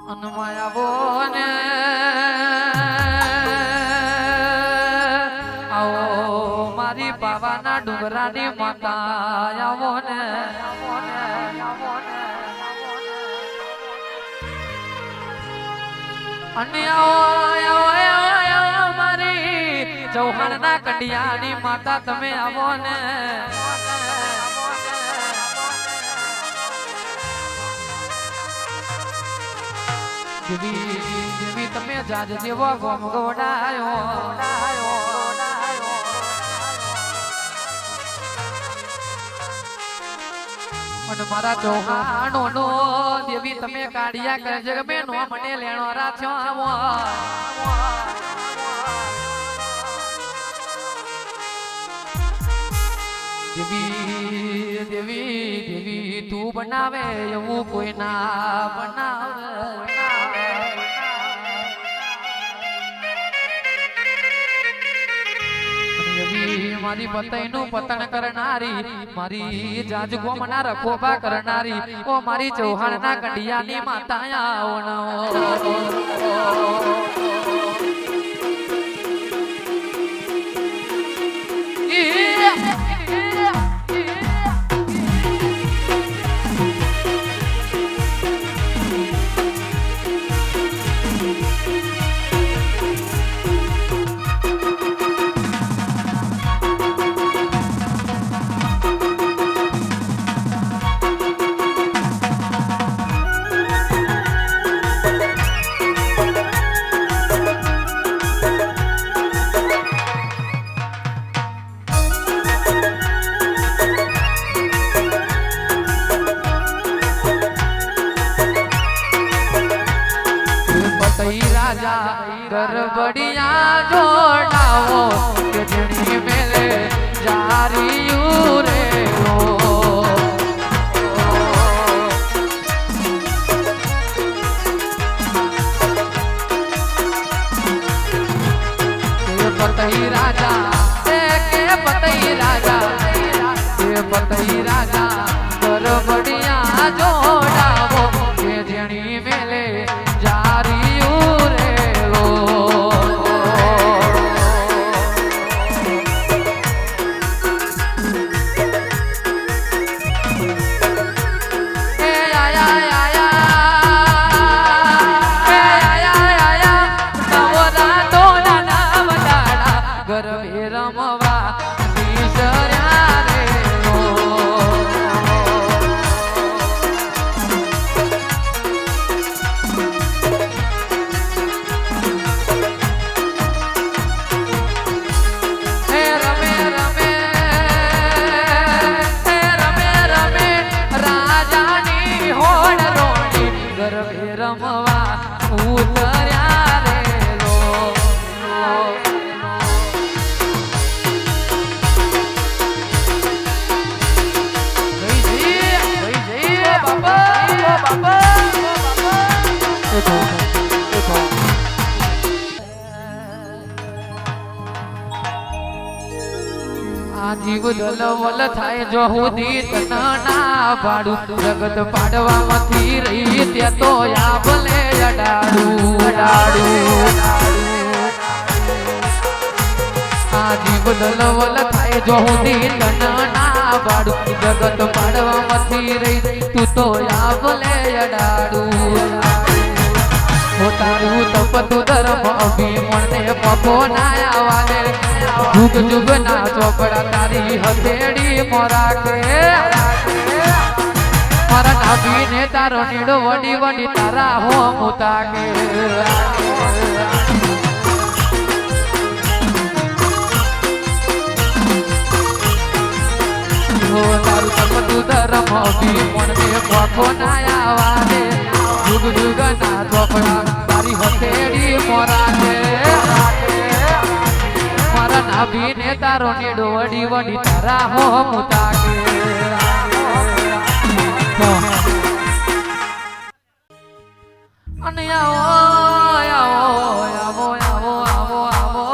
અનમાયાવો ને આવો મારી બાવાના ડુંગરાની માતા આવો ને અને આવો મારી ચૌહાણના કંડિયાની માતા તમે આવો ને દેવી તમે જાજ જેવો ગોમ ગોડાયો અને મારા ચૌહાણો નો દેવી તમે કાઢિયા કરે છે કે નો મને લેણો રાખ્યો આવો દેવી દેવી દેવી તું બનાવે એવું કોઈ ના બનાવે મારી પતઈ નું પતન કરનારી મારી જાજ ગોમના રખોબા કરનારી ઓ મારી ચૌહાણ ના કંડિયાની માતા ગરબડિયા જોડાવો કે જણી મેલે જારિયું રે પતઈ રાજા કે પતઈ રાજા પતઈ રાજા ગરબડિયા જોડાવો કે જણી મેલે જારિયું રે ગરબે રમવા વિસર્યા રે હે રમે રમે હે રમે રમે રાજાની હોડ રોણી ગરબે રમવા ઉતર્યા રે જીવ દલવલ થાય જો હુદી તના પાડું જગત પાડવામાંથી રહી ત્યાં તો આભલે અડાડું આ જીવ દલવલ થાય જો હુદી તના પાડું જગત પાડવામાંથી રહી તું તો આભલે અડાડું તારું તપતું ધર્મ અભિમણને પપો ના આવાને જુગ જુગ ના ચોપડા તારી હથેળી મોરા કે મારા નાભીને તારો નીડો વડી વડી તારા હો મુતા કે તારું તપતું ધર્મ અભિમણને પપો ના આવાને જુગ જુગ ના ચોપડા તારી હથેળી મોરા કે મારા નાભીને તારો નીડો વડી વડી તારા હો મુતા કે અને આવો આવો આવો આવો આવો આવો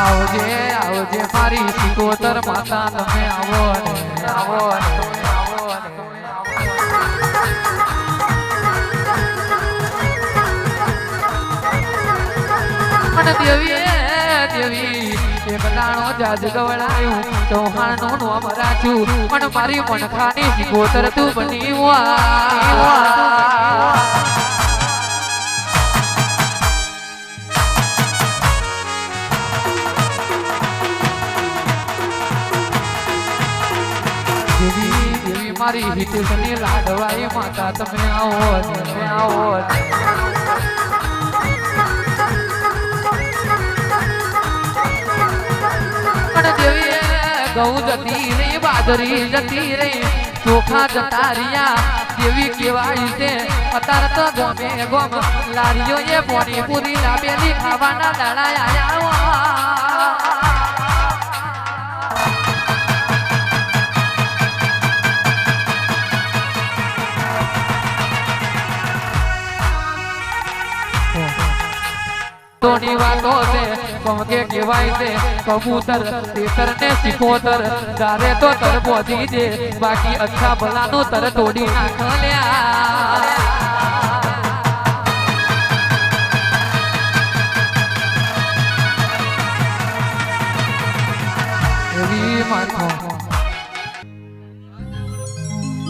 આવજે આવજે મારી સિકોતર માતા તમે આવો ને આવો ને આવો ને અને દેવી દેવી એક દાણો જાજ ગવડાયું ચૌહાણ નું નામ રાખ્યું અને મારી મનખાની સિકોતર તું બની દેવી દેવી મારી હિતની લાડવાઈ માતા તમે આવો તમે આવો દેવી ઘઉં જતી રહી બાજરી જતી રહી ચોખા જતા રહ્યા દેવી કેવાય છે અત્યારે તો ગમે ગમ લારીઓ એ પોની પૂરી લાબેલી ખાવાના દાડા આયા તોની વાતો છે પમકે કહેવાય છે કબૂતર તેતર ને સિકોતર તારે તો તર બોધી દે બાકી અચ્છા ભલાનું તર તોડી નાખલ્યા એવી માથો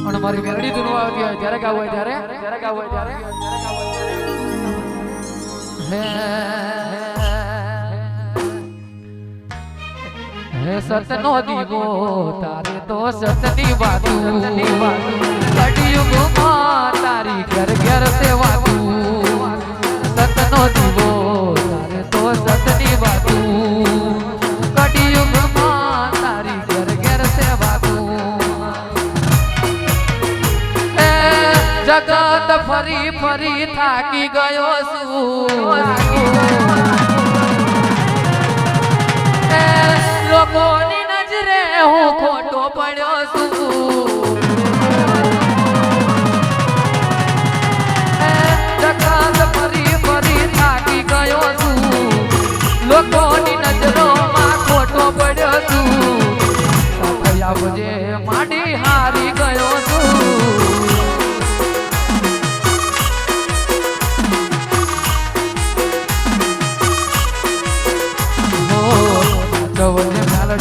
અને મારી મેરડી દુનો આવતી હોય જ્યારે ગાવ હોય ત્યારે ગાવ હોય ત્યારે હે સતનો દીવો તારે તો સતની વાતું કડિયુગમાં તારી ઘર ઘર સેવાતું સતનો દીવો તારે તો સતની વાતું કડિયુગમાં તારી ઘર ઘર સેવાતું જગત ફરી ફરી થાકી ગયો છું લોકોની નજરે હું ખોટો પડ્યો છું જગત ફરી ફરી થાકી ગયો છું લોકોની નજરોમાં ખોટો પડ્યો છું આવજે માડી હારી ગયો છું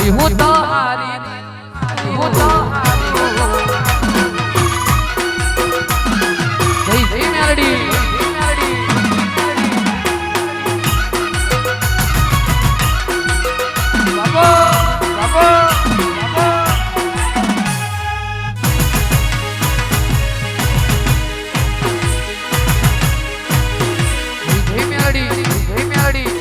હું તો હારી હું તો હારી જય મેલડી બાબો બાબો જય મેલડી જય મેલડી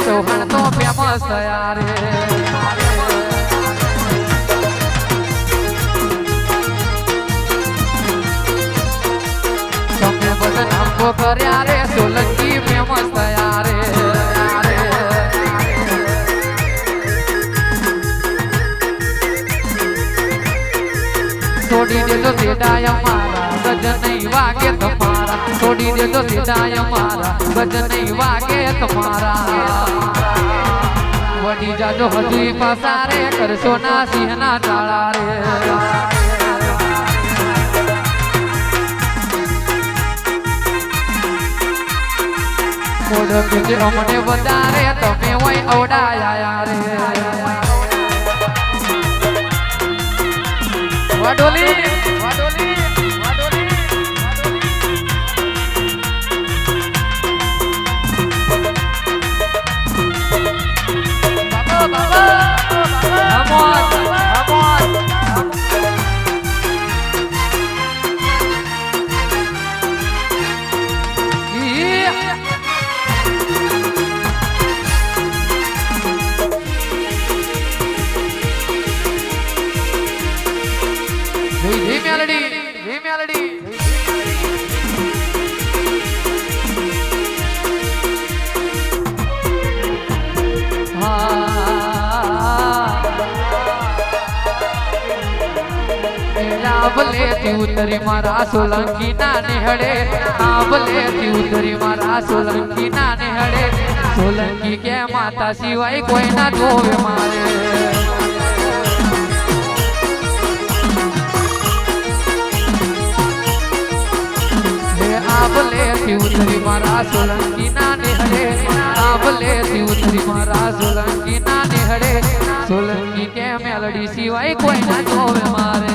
ચૌહાણ તો ફેમસ થયા રે તમે બધા નામો કર્યા રે સોલંકી ફેમસ થયા રે છોડી દેજો સેડાય મારા ગજ નહીં વાગે તમારા છોડી દેજો સેડાય મારા ગજ નહીં વાગે તમારા વડી જાજો હજુ પસારે કરશો ના સિંહના ટાળા રે મોઢ કે અમને વધારે તમે હોય અવડાયા રે વાડોલી વાડોલી વાડોલી બાબા બાબા આંબલેથી ઉતરી મારા સોલંકી ના નેહળે આંબલેથી ઉતરી મારા સોલંકી ના નેહળે સોલંકી કે માતા સિવાય કોઈ ના જોવે મારે આંબલેથી ઉતરી મારા સોલંકી ના નેહળે આંબલેથી ઉતરી મારા સોલંકી ના નેહળે સોલંકી કે મેલડી સિવાય કોઈ ના જોવે મારે